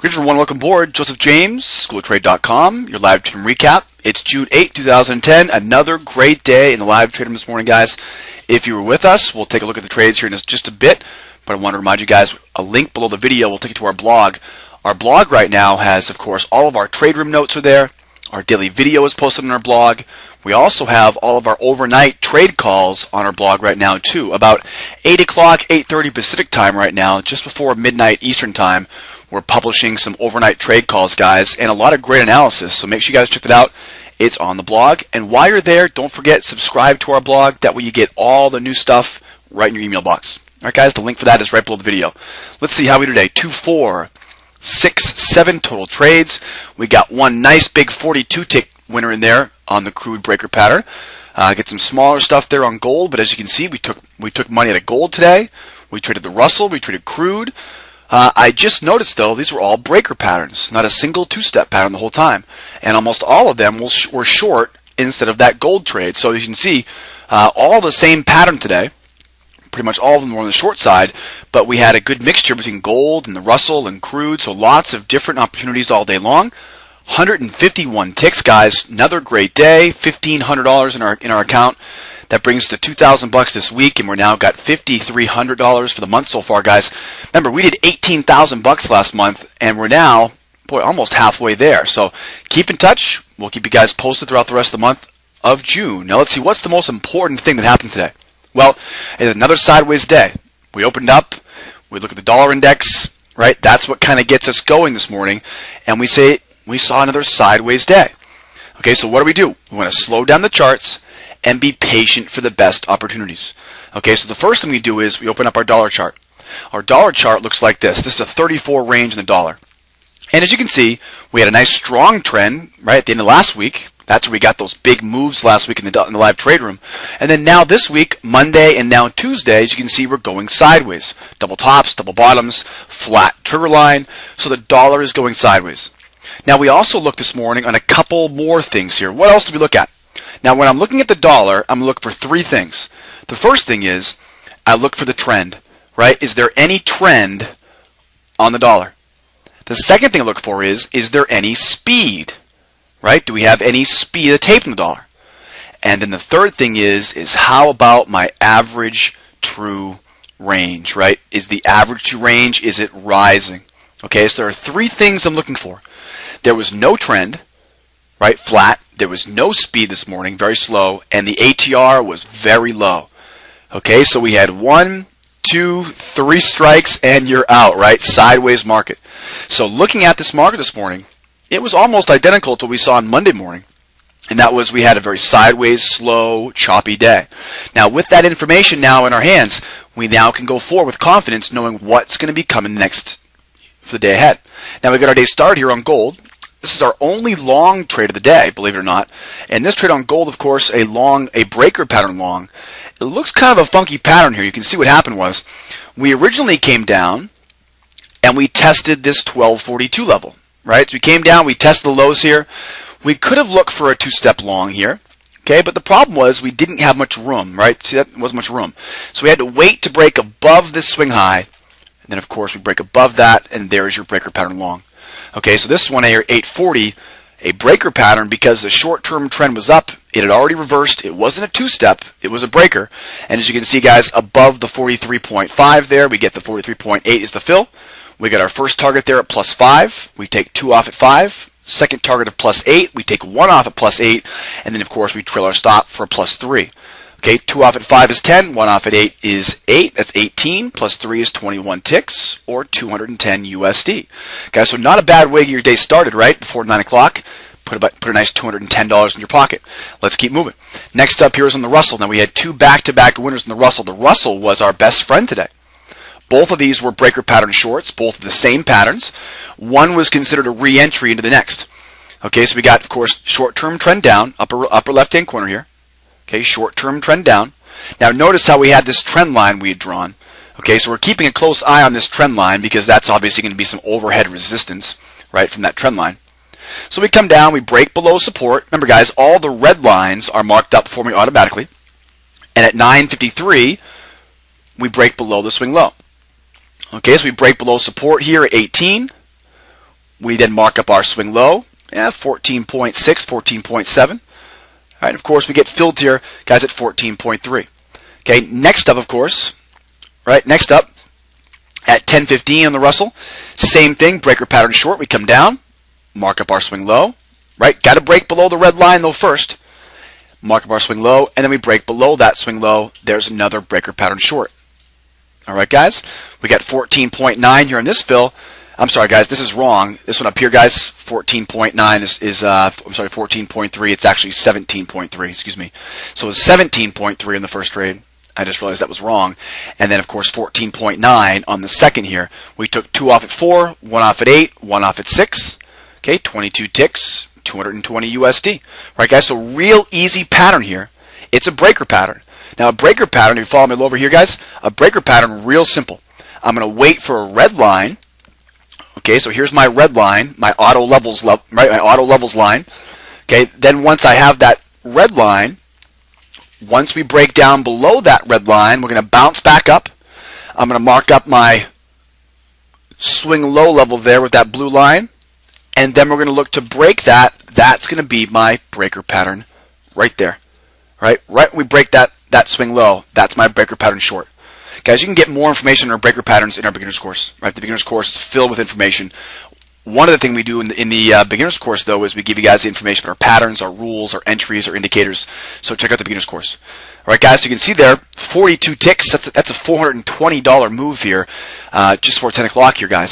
Greetings everyone, welcome aboard. Joseph James, SchoolOfTrade.com, your live trading recap. It's June 8, 2010, another great day in the live trading this morning, guys. If you were with us, we'll take a look at the trades here in just a bit, but I want to remind you guys, a link below the video will take you to our blog. Our blog right now has, of course, all of our trade room notes are there. Our daily video is posted on our blog. We also have all of our overnight trade calls on our blog right now too. About 8 o'clock, 8:30 Pacific time right now, just before midnight Eastern time, we're publishing some overnight trade calls, guys, and a lot of great analysis. So make sure you guys check it out. It's on the blog. And while you're there, don't forget, subscribe to our blog. That way you get all the new stuff right in your email box. All right, guys, the link for that is right below the video. Let's see how we do today. 2, 4, 6, 7 total trades. We got one nice big 42-tick winner in there on the crude breaker pattern. Get some smaller stuff there on gold, but as you can see, we took money out of gold today. We traded the Russell. We traded crude. I just noticed, though, these were all breaker patterns, not a single two-step pattern the whole time. And almost all of them were short instead of that gold trade. So you can see all the same pattern today. Pretty much all of them were on the short side, but we had a good mixture between gold and the Russell and crude, so lots of different opportunities all day long. 151 ticks, guys. Another great day. $1,500 in our account. That brings us to $2,000 this week, and we're now got $5,300 for the month so far, guys. Remember, we did $18,000 last month, and we're now, almost halfway there. So keep in touch. We'll keep you guys posted throughout the rest of the month of June. Now let's see, what's the most important thing that happened today? Well, it's another sideways day. We opened up. We look at the dollar index, right? That's what kind of gets us going this morning, and we say we saw another sideways day. Okay, so what do? We want to slow down the charts and be patient for the best opportunities. Okay, so the first thing we do is we open up our dollar chart. Our dollar chart looks like this. This is a 34 range in the dollar. And as you can see, we had a nice strong trend right at the end of last week. That's where we got those big moves last week in the live trade room. And then now this week, Monday and now Tuesday, as you can see, we're going sideways. Double tops, double bottoms, flat trigger line. So the dollar is going sideways. Now we also looked this morning on a couple more things here. What else did we look at? Now when I'm looking at the dollar, I'm looking for three things. The first thing is I look for the trend, right? Is there any trend on the dollar? The second thing I look for is there any speed? Right? Do we have any speed of the tape in the dollar? And then the third thing is how about my average true range, right? Is the average true range, is it rising? Okay, so there are three things I'm looking for. There was no trend, right? Flat. There was no speed this morning, very slow, and the ATR was very low. Okay, so we had 1, 2, 3 strikes and you're out, right? Sideways market. So looking at this market this morning, it was almost identical to what we saw on Monday morning, and that was we had a very sideways, slow, choppy day. Now, with that information now in our hands, we now can go forward with confidence, knowing what's going to be coming next for the day ahead. Now, we got our day started here on gold. This is our only long trade of the day, believe it or not. And this trade on gold, of course, a breaker pattern long. It looks kind of a funky pattern here. You can see what happened was we originally came down and we tested this 1242 level. Right, so we came down, we tested the lows here. We could have looked for a two-step long here, okay, but the problem was we didn't have much room, right? See, that wasn't much room. So we had to wait to break above this swing high, and then of course we break above that, and there's your breaker pattern long. Okay, so this one here, 840, a breaker pattern because the short-term trend was up. It had already reversed. It wasn't a two-step, it was a breaker. And as you can see, guys, above the 43.5 there, we get the 43.8 is the fill. We got our first target there at +5. We take 2 off at 5. Second target of +8. We take 1 off at +8. And then, of course, we trail our stop for a +3. Okay, 2 off at 5 is 10. 1 off at 8 is 8. That's 18. +3 is 21 ticks, or 210 USD. Guys, so not a bad way to get your day started, right? Before 9 o'clock. Put a nice $210 in your pocket. Let's keep moving. Next up here is on the Russell. Now, we had 2 back-to-back winners in the Russell. The Russell was our best friend today. Both of these were breaker pattern shorts, both of the same patterns. One was considered a re-entry into the next. Okay, so we got, of course, short-term trend down, upper left-hand corner here. Okay, short-term trend down. Now notice how we had this trend line we had drawn. Okay, so we're keeping a close eye on this trend line because that's obviously going to be some overhead resistance, right, from that trend line. So we come down, we break below support. Remember, guys, all the red lines are marked up for me automatically. And at 9:53, we break below the swing low. Okay, so we break below support here at 18. We then mark up our swing low, 14.6, 14.7. All right, of course, we get filled here, guys, at 14.3. Okay, next up, of course, right, next up, at 10.15 on the Russell, same thing, breaker pattern short, we come down, mark up our swing low, right, got to break below the red line, though, first. Mark up our swing low, and then we break below that swing low. There's another breaker pattern short. All right, guys, we got 14.9 here in this fill. I'm sorry, guys, this is wrong. This one up here, guys, 14.9 is I'm sorry, 14.3. It's actually 17.3, excuse me. So it's 17.3 in the first trade. I just realized that was wrong. And then, of course, 14.9 on the second here. We took 2 off at 4, 1 off at 8, 1 off at 6. Okay, 22 ticks. 220 USD. Right, guys, so real easy pattern here. It's a breaker pattern. Now, a breaker pattern, if you follow me over here, guys, a breaker pattern, real simple. I'm going to wait for a red line. Okay, so here's my red line, my auto levels, right, my auto levels line. Okay, then once I have that red line, once we break down below that red line, we're going to bounce back up. I'm going to mark up my swing low level there with that blue line. And then we're going to look to break that. That's going to be my breaker pattern right there. Right when we break that swing low, that's my breaker pattern short. Guys, you can get more information on our breaker patterns in our beginner's course. Right, the beginner's course is filled with information. One of the things we do in the beginner's course, though, is we give you guys the information about our patterns, our rules, our entries, our indicators. So check out the beginner's course. All right, guys, so you can see there, 42 ticks. That's a $420 move here just for 10 o'clock here, guys.